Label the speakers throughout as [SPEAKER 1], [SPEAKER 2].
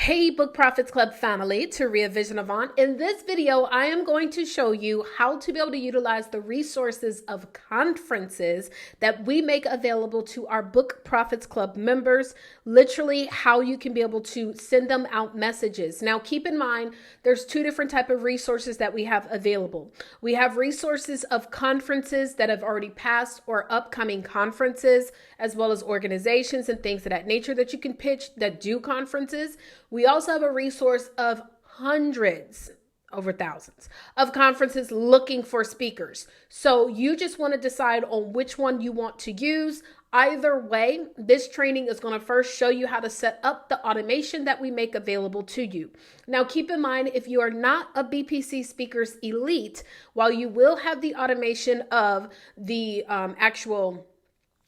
[SPEAKER 1] Hey Book Profits Club family, Taria Vision Avant. In this video, I am going to show you how to be able to utilize the resources of conferences that we make available to our Book Profits Club members, literally how you can be able to send them out messages. Now, keep in mind, there's two different types of resources that we have available. We have resources of conferences that have already passed or upcoming conferences, as well as organizations and things of that nature that you can pitch that do conferences. We also have a resource of hundreds, over thousands, of conferences looking for speakers. So you just want to decide on which one you want to use. Either way, this training is going to first show you how to set up the automation that we make available to you. Now, keep in mind, if you are not a BPC Speakers Elite, while you will have the automation of the actual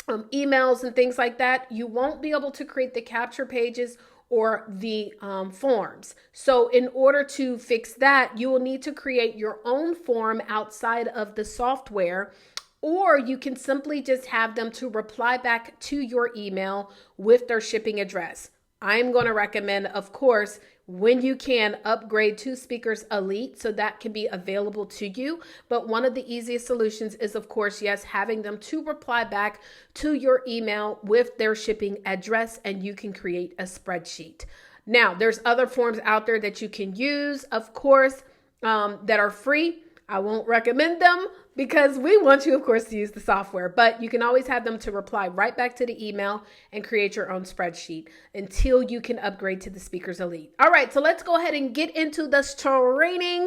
[SPEAKER 1] emails and things like that, you won't be able to create the capture pages or the forms. So in order to fix that, you will need to create your own form outside of the software, or you can simply just have them to reply back to your email with their shipping address. I'm going to recommend, of course, when you can, upgrade to Speakers Elite so that can be available to you. But one of the easiest solutions is, of course, yes, having them to reply back to your email with their shipping address, and you can create a spreadsheet. Now, there's other forms out there that you can use, of course, that are free. I won't recommend them because we want you, of course, to use the software, but you can always have them to reply right back to the email and create your own spreadsheet until you can upgrade to the Speakers Elite. All right, so let's go ahead and get into this training.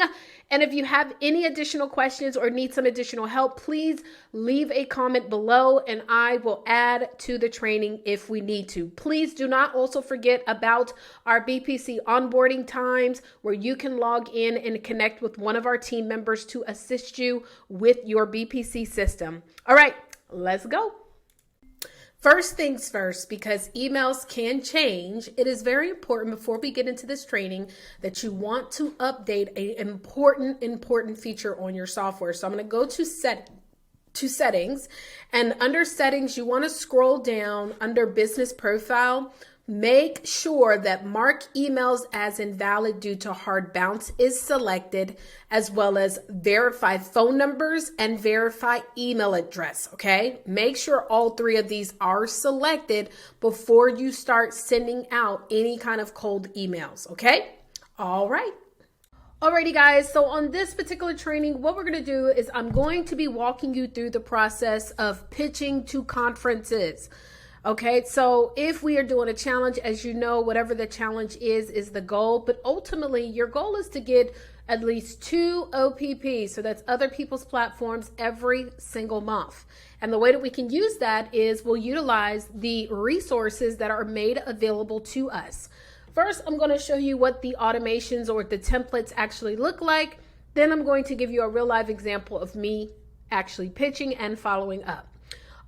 [SPEAKER 1] And if you have any additional questions or need some additional help, please leave a comment below and I will add to the training if we need to. Please do not also forget about our BPC onboarding times where you can log in and connect with one of our team members to assist you with your BPC system. All right, let's go. First things first, because emails can change, it is very important before we get into this training that you want to update an important feature on your software. So I'm going to go to settings, and under settings, you want to scroll down under business profile. Make sure that mark emails as invalid due to hard bounce is selected, as well as verify phone numbers and verify email address, okay? Make sure all three of these are selected before you start sending out any kind of cold emails, okay? All right. Alrighty guys, so on this particular training, what we're going to do is I'm going to be walking you through the process of pitching to conferences. Okay, so if we are doing a challenge, as you know, whatever the challenge is the goal. But ultimately, your goal is to get at least 2 OPPs, so that's other people's platforms, every single month. And the way that we can use that is we'll utilize the resources that are made available to us. First, I'm going to show you what the automations or the templates actually look like. Then I'm going to give you a real live example of me actually pitching and following up.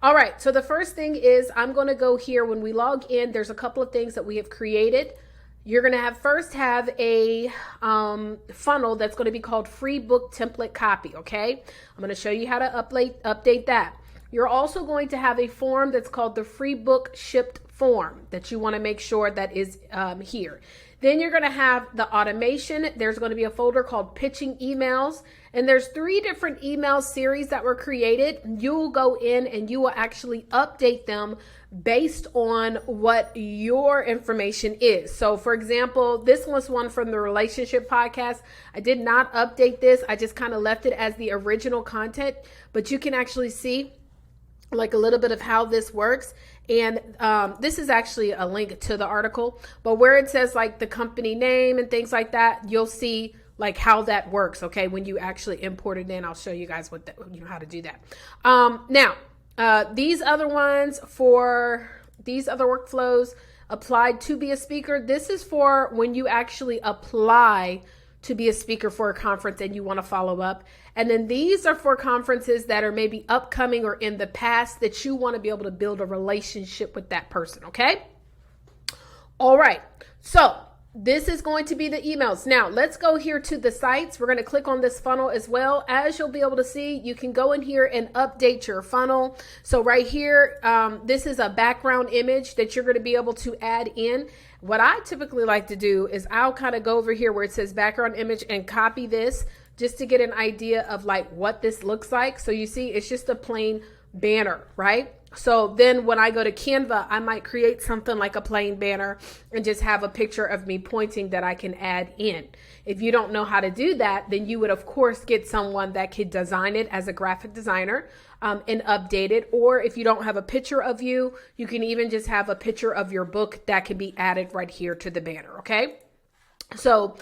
[SPEAKER 1] All right, so the first thing is I'm going to go here. When we log in, there's a couple of things that we have created. You're going to first have a funnel that's going to be called free book template copy, okay? I'm going to show you how to update that. You're also going to have a form that's called the free book shipped form that you want to make sure that is here. Then you're going to have the automation. There's going to be a folder called pitching emails. And there's 3 different email series that were created. You'll go in and you will actually update them based on what your information is. So for example, this was one from the relationship podcast. I did not update this. I just kind of left it as the original content, but you can actually see like a little bit of how this works. And this is actually a link to the article, but where it says like the company name and things like that, you'll see like how that works. Okay. When you actually import it in, I'll show you guys what how to do that. Now, these other ones for these other workflows applied to be a speaker. This is for when you actually apply to be a speaker for a conference and you want to follow up. And then these are for conferences that are maybe upcoming or in the past that you want to be able to build a relationship with that person. Okay. All right. So This is going to be the emails. Now, let's go here to the sites. We're going to click on this funnel as well. As you'll be able to see, you can go in here and update your funnel. So right here, this is a background image that you're going to be able to add in. What I typically like to do is I'll kind of go over here where it says background image and copy this just to get an idea of like what this looks like. So you see, it's just a plain banner, right? So then when I go to Canva, I might create something like a plain banner and just have a picture of me pointing that I can add in. If you don't know how to do that, then you would of course get someone that could design it as a graphic designer and update it. Or if you don't have a picture of you, you can even just have a picture of your book that can be added right here to the banner, okay? So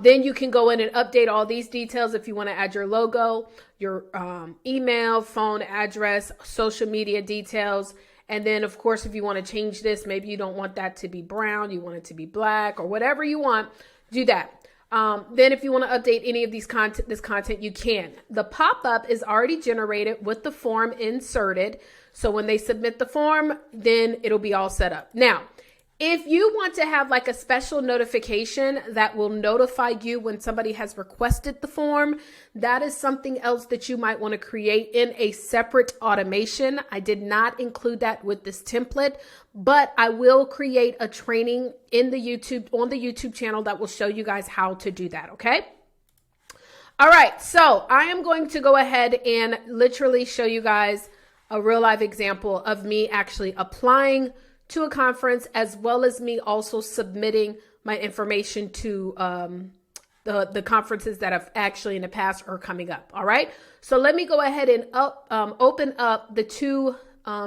[SPEAKER 1] then you can go in and update all these details if you want to add your logo, your email, phone address, social media details. And then, of course, if you want to change this, maybe you don't want that to be brown, you want it to be black or whatever you want, do that. Then if you want to update any of this content, you can. The pop-up is already generated with the form inserted. So when they submit the form, then it'll be all set up. Now, if you want to have like a special notification that will notify you when somebody has requested the form, that is something else that you might want to create in a separate automation. I did not include that with this template, but I will create a training on the YouTube channel that will show you guys how to do that, okay? All right, so I am going to go ahead and literally show you guys a real life example of me actually applying to a conference, as well as me also submitting my information to the conferences that have actually in the past are coming up. All right. So let me go ahead and open up the two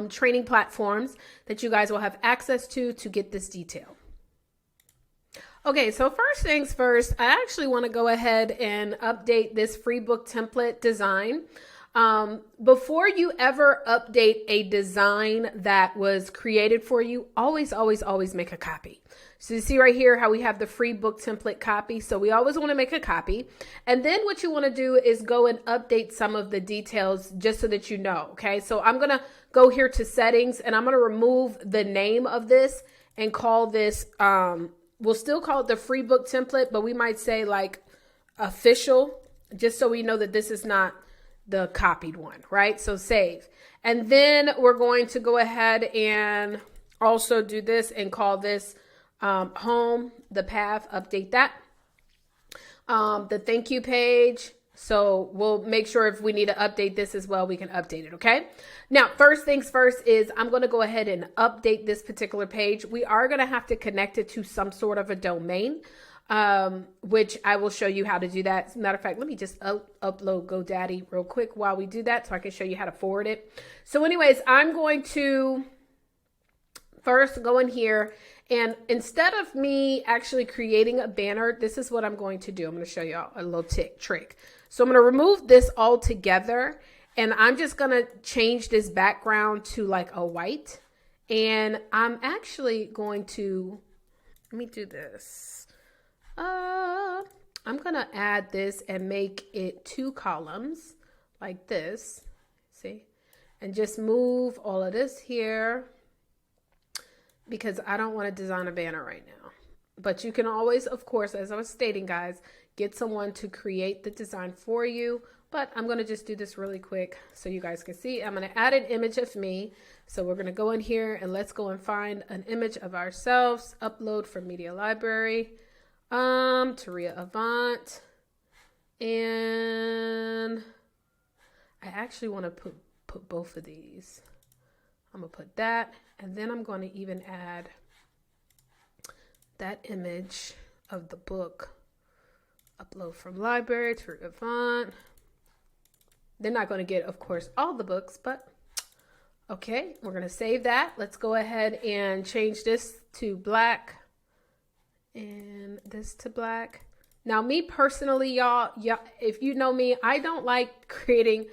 [SPEAKER 1] training platforms that you guys will have access to get this detail. Okay, so first things first, I actually want to go ahead and update this free book template design. Before you ever update a design that was created for you, always make a copy. So you see right here how we have the free book template copy. So we always want to make a copy. And then what you want to do is go and update some of the details just so that you know. Okay, so I'm going to go here to settings and I'm going to remove the name of this and call this, we'll still call it the free book template, but we might say like official, just so we know that this is not the copied one, right? So save. And then we're going to go ahead and also do this and call this home, the path, update that. The thank you page. So we'll make sure if we need to update this as well, we can update it, okay? Now, first things first is I'm going to go ahead and update this particular page. We are going to have to connect it to some sort of a domain. Which I will show you how to do that. As a matter of fact, let me just upload GoDaddy real quick while we do that so I can show you how to forward it. So anyways, I'm going to first go in here and instead of me actually creating a banner, this is what I'm going to do. I'm going to show you a little trick. So I'm going to remove this all together and I'm just going to change this background to like a white. And I'm actually going to, let me do this. I'm going to add this and make it 2 columns like this, see, and just move all of this here because I don't want to design a banner right now. But you can always, of course, as I was stating, guys, get someone to create the design for you. But I'm going to just do this really quick so you guys can see. I'm going to add an image of me. So we're going to go in here and let's go and find an image of ourselves, upload from Media Library. Taria Avant, and I actually want to put both of these. I'm gonna put that, and then I'm going to even add that image of the book. Upload from library, Taria Avant. They're not going to get, of course, all the books, but okay, we're going to save that. Let's go ahead and change this to black. And this to black. Now, me personally, y'all, if you know me, I don't like creating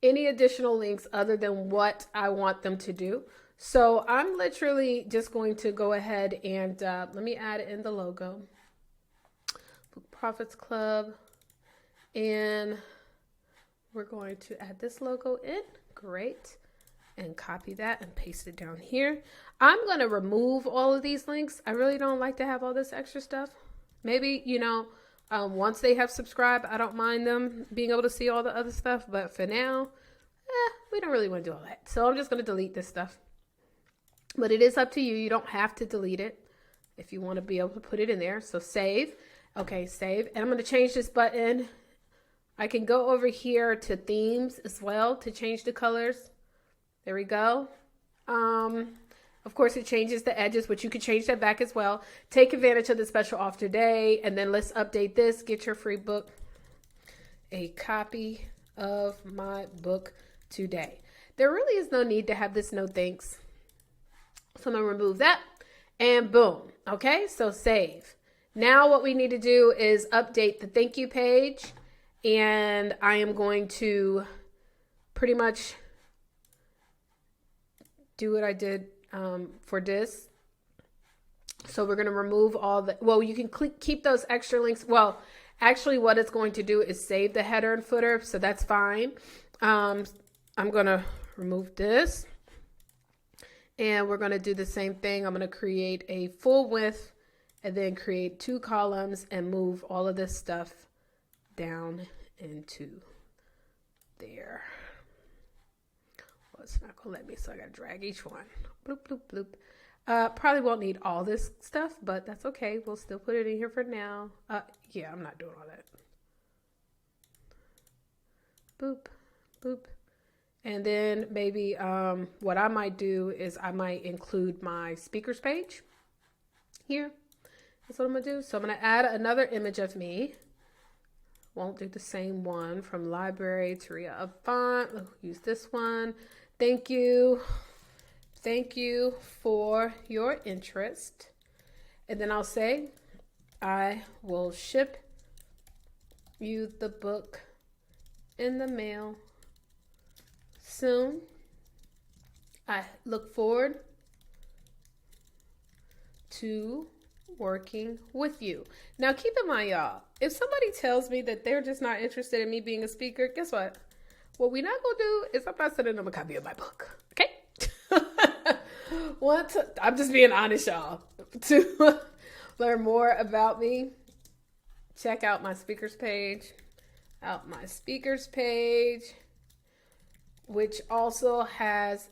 [SPEAKER 1] any additional links other than what I want them to do. So I'm literally just going to go ahead and let me add in the logo. Book Profits Club. And we're going to add this logo in. Great. And copy that and paste it down here. I'm going to remove all of these links. I really don't like to have all this extra stuff. Maybe, once they have subscribed, I don't mind them being able to see all the other stuff. But for now, we don't really want to do all that. So I'm just going to delete this stuff. But it is up to you. You don't have to delete it if you want to be able to put it in there. So save. Okay, save. And I'm going to change this button. I can go over here to themes as well to change the colors. There we go. Of course, it changes the edges, but you can change that back as well. Take advantage of the special offer today. And then let's update this. Get your free book. A copy of my book today. There really is no need to have this no thanks. So I'm going to remove that. And boom. Okay, so save. Now what we need to do is update the thank you page. And I am going to pretty much do what I did for this. So we're going to remove all the, well, you can keep those extra links. Well, actually what it's going to do is save the header and footer. So that's fine. I'm going to remove this. And we're going to do the same thing. I'm going to create a full width and then create 2 columns and move all of this stuff down into there. Well, it's not gonna let me, so I gotta drag each one. Bloop, bloop, bloop. Probably won't need all this stuff, but that's okay. We'll still put it in here for now. Yeah, I'm not doing all that. Boop, boop. And then maybe what I might do is I might include my speakers page here. That's what I'm gonna do. So I'm gonna add another image of me. Won't do the same one from library to Ria Avant. Use this one. Thank you. Thank you for your interest. And then I'll say, I will ship you the book in the mail soon. I look forward to working with you. Now keep in mind, y'all, if somebody tells me that they're just not interested in me being a speaker, guess what? What we're not gonna do is I'm not sending them a copy of my book. Okay? I'm just being honest, y'all. To learn more about me, check out my speakers page. Which also has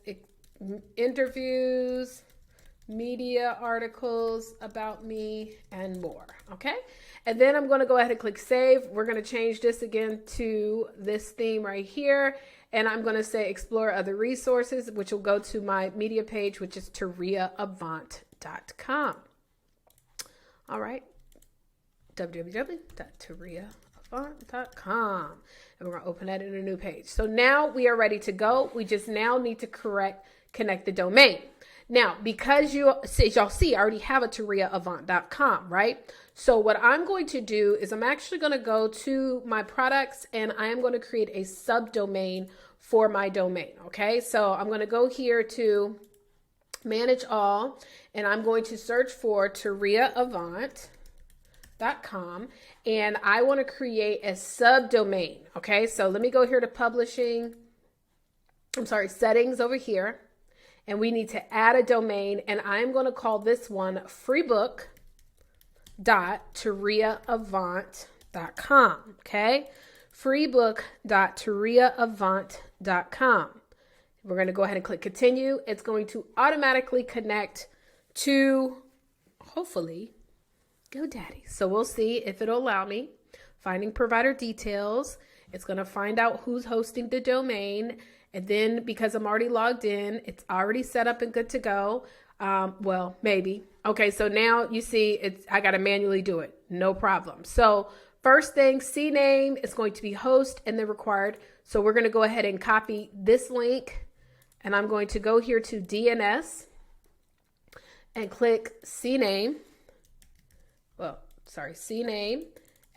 [SPEAKER 1] interviews, media articles about me, and more. Okay, and then I'm going to go ahead and click save. We're going to change this again to this theme right here, and I'm going to say explore other resources, which will go to my media page, which is tariaavant.com. All right, www.tariaavant.com, and we're going to open that in a new page. So now we are ready to go. We just now need to connect the domain. Now, because y'all see, I already have a tariaavant.com, right? So what I'm going to do is I'm actually going to go to my products and I am going to create a subdomain for my domain. Okay, so I'm going to go here to manage all and I'm going to search for tariaavant.com and I want to create a subdomain. Okay, so let me go here to settings over here. And we need to add a domain, and I'm going to call this one freebook.tariaavant.com. Okay, freebook.tariaavant.com. We're going to go ahead and click continue. It's going to automatically connect to, hopefully, GoDaddy. So we'll see if it'll allow me. Finding provider details. It's going to find out who's hosting the domain. And then because I'm already logged in, it's already set up and good to go. Well, maybe. Okay, so now you see I got to manually do it. No problem. So first thing, CNAME is going to be host and then required. So we're going to go ahead and copy this link. And I'm going to go here to DNS and click CNAME. CNAME.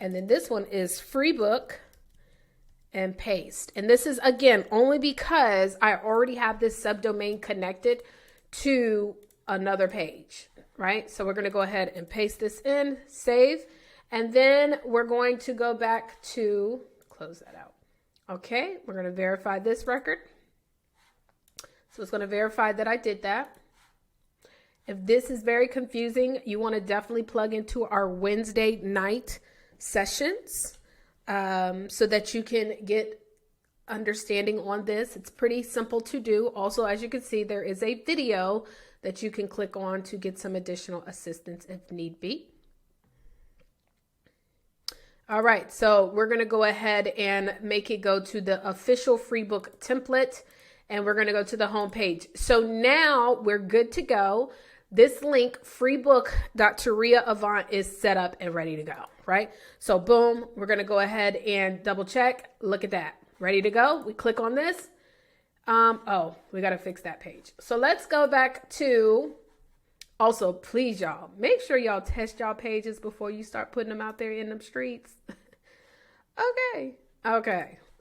[SPEAKER 1] And then this one is FreeBook. And paste. And this is, again, only because I already have this subdomain connected to another page, right? So we're going to go ahead and paste this in, save, and then we're going to go back to close that out. Okay, we're going to verify this record. So it's going to verify that I did that. If this is very confusing, you want to definitely plug into our Wednesday night sessions so that you can get understanding on this. It's pretty simple to do. Also, as you can see, there is a video that you can click on to get some additional assistance if need be. All right, so we're going to go ahead and make it go to the official free book template, and we're going to go to the home page. So now we're good to go. This link, freebook.TariaAvant, is set up and ready to go, right? So boom, we're going to go ahead and double check. Look at that. Ready to go. We click on this. Oh, we got to fix that page. So let's go back to, also, please, y'all, make sure y'all test y'all pages before you start putting them out there in them streets. Okay,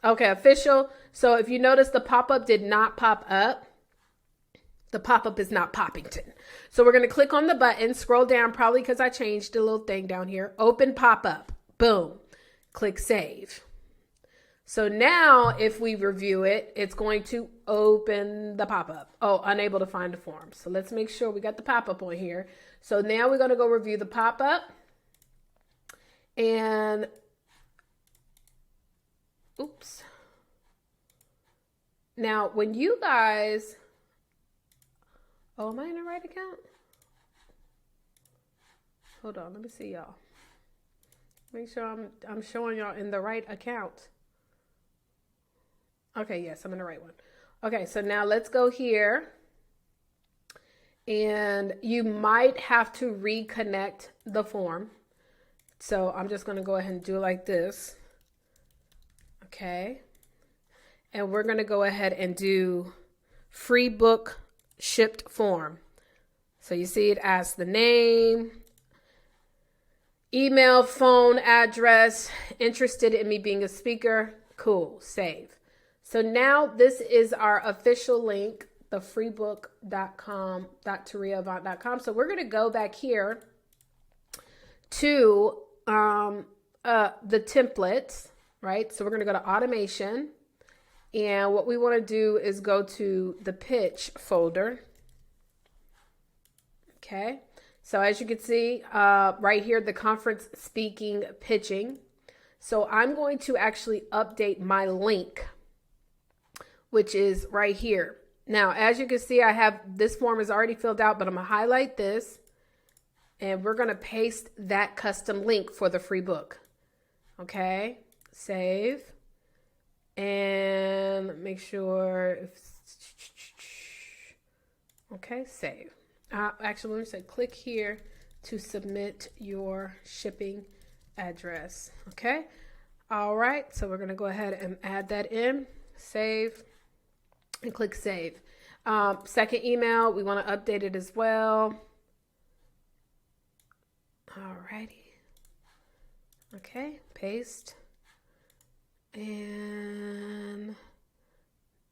[SPEAKER 1] official. So if you notice, the pop-up did not pop up. The pop-up is not Poppington. So we're going to click on the button, scroll down, probably because I changed the little thing down here. Open pop-up. Boom. Click save. So now if we review it, it's going to open the pop-up. Oh, unable to find the form. So let's make sure we got the pop-up on here. So now we're going to go review the pop-up. And, oops. Now, when you guys, oh, am I in the right account? Hold on, let me see y'all. Make sure I'm showing y'all in the right account. Okay, yes, I'm in the right one. Okay, so now let's go here. And you might have to reconnect the form. So I'm just going to go ahead and do it like this. Okay. And we're going to go ahead and do free book shipped form. So you see it asks the name, email, phone, address, interested in me being a speaker. Cool, save. So now this is our official link, the freebook.com.TariaAvant.com. So we're going to go back here to the templates, right? So we're going to go to automation. And what we want to do is go to the pitch folder. Okay. So as you can see right here, the conference speaking pitching. So I'm going to actually update my link, which is right here. Now, as you can see, I have this form is already filled out, but I'm going to highlight this and we're going to paste that custom link for the free book. Okay. Save. And make sure, okay, save. Actually, let me say, click here to submit your shipping address. Okay. All right. So we're going to go ahead and add that in, save, and click save. Second email, we want to update it as well. All righty. Okay. Paste. And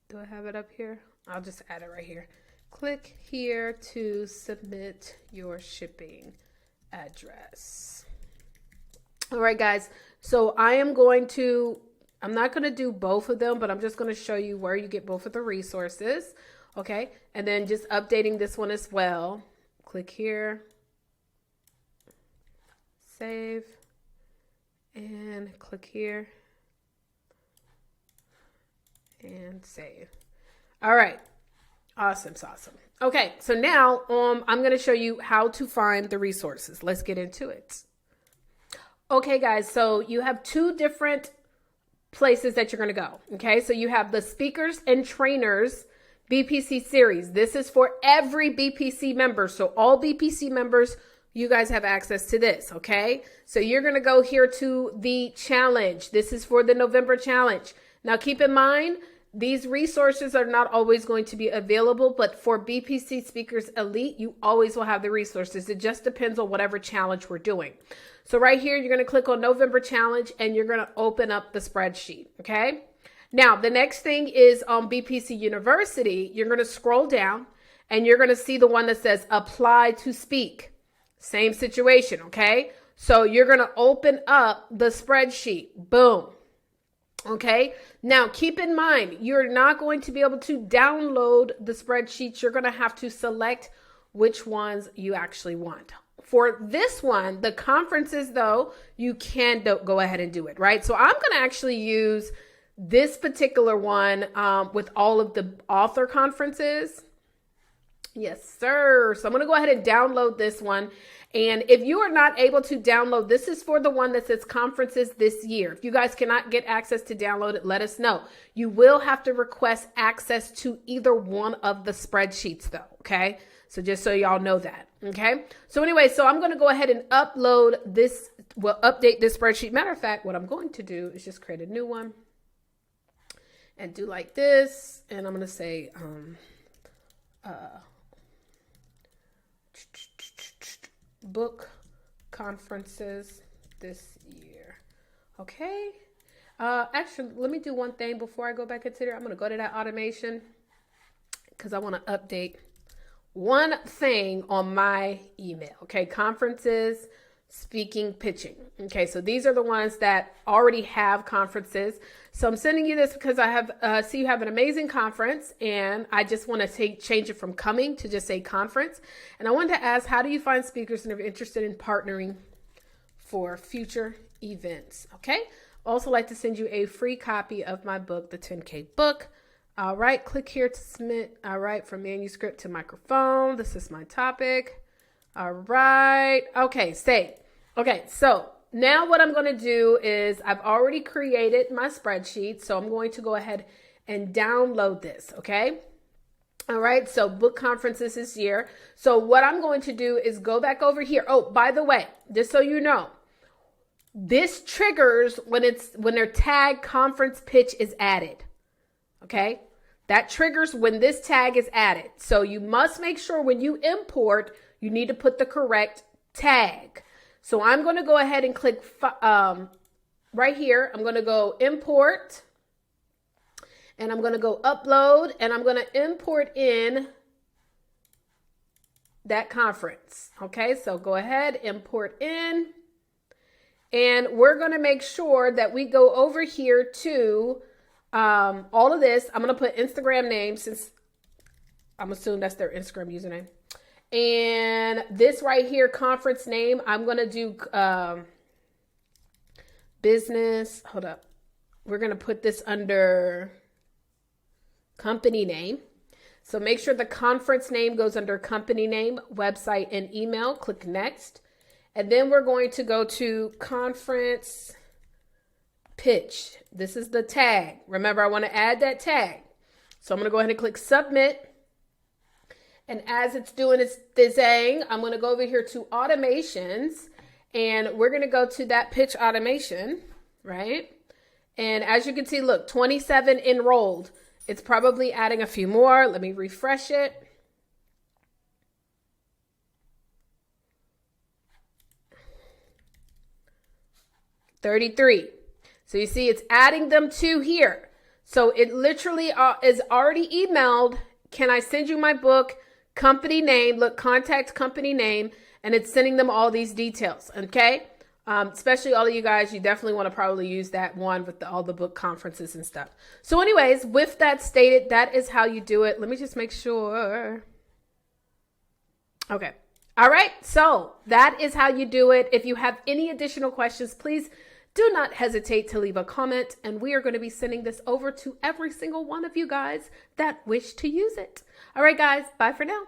[SPEAKER 1] do I have it up here? I'll just add it right here. Click here to submit your shipping address. All right, guys. So I'm not going to do both of them, but I'm just going to show you where you get both of the resources. Okay. And then just updating this one as well. Click here. Save. And click here. And save. All right. Awesome. Okay. So now I'm going to show you how to find the resources. Let's get into it. Okay, guys. So you have two different places that you're going to go. Okay. So you have the speakers and trainers BPC series. This is for every BPC member. So all BPC members, you guys have access to this. Okay. So you're going to go here to the challenge. This is for the November challenge. Now keep in mind, these resources are not always going to be available, but for BPC Speakers Elite, you always will have the resources. It just depends on whatever challenge we're doing. So right here, you're going to click on November challenge and you're going to open up the spreadsheet. Okay. Now, the next thing is on BPC University. You're going to scroll down and you're going to see the one that says apply to speak. Same situation. Okay. So you're going to open up the spreadsheet. Boom. Okay. Now keep in mind, you're not going to be able to download the spreadsheet. You're going to have to select which ones you actually want. For this one, the conferences though, you can go ahead and do it, right? So I'm going to actually use this particular one with all of the author conferences. Yes, sir. So I'm going to go ahead and download this one. And if you are not able to download, this is for the one that says conferences this year. If you guys cannot get access to download it, let us know. You will have to request access to either one of the spreadsheets though, okay? So just so y'all know that, okay? So anyway, so I'm going to go ahead and upload this, update this spreadsheet. Matter of fact, what I'm going to do is just create a new one and do like this. And I'm going to say, book conferences this year. Okay. Actually, let me do one thing before I go back into there. I'm going to go to that automation because I want to update one thing on my email. Okay. Conferences, speaking, pitching. Okay. So these are the ones that already have conferences. So I'm sending you this because I have, see you have an amazing conference and I just want to change it from coming to just say conference. And I wanted to ask, how do you find speakers and are interested in partnering for future events? Okay. Also like to send you a free copy of my book, The 10K Book. All right. Click here to submit. All right. From manuscript to microphone. This is my topic. All right. Okay. Save. Okay. So now what I'm going to do is I've already created my spreadsheet. So I'm going to go ahead and download this. Okay. All right. So book conferences this year. So what I'm going to do is go back over here. Oh, by the way, just so you know, this triggers when their tag conference pitch is added. Okay. That triggers when this tag is added. So you must make sure when you import, you need to put the correct tag. So I'm going to go ahead and click right here. I'm going to go import and I'm going to go upload and I'm going to import in that conference. Okay. So go ahead, import in, and we're going to make sure that we go over here to all of this. I'm going to put Instagram name since I'm assuming that's their Instagram username. And this right here, conference name, I'm going to do business. Hold up. We're going to put this under company name. So make sure the conference name goes under company name, website, and email. Click next. And then we're going to go to conference pitch. This is the tag. Remember, I want to add that tag. So I'm going to go ahead and click submit. And as it's doing its thing, I'm going to go over here to automations and we're going to go to that pitch automation, right? And as you can see, look, 27 enrolled. It's probably adding a few more. Let me refresh it. $33. So you see it's adding them to here. So it literally is already emailed. Can I send you my book? Company name, look, contact company name, and it's sending them all these details. Okay. Especially all of you guys, you definitely want to probably use that one with all the book conferences and stuff. So anyways, with that stated, that is how you do it. Let me just make sure. Okay. All right. So that is how you do it. If you have any additional questions, please do not hesitate to leave a comment, and we are going to be sending this over to every single one of you guys that wish to use it. All right, guys, bye for now.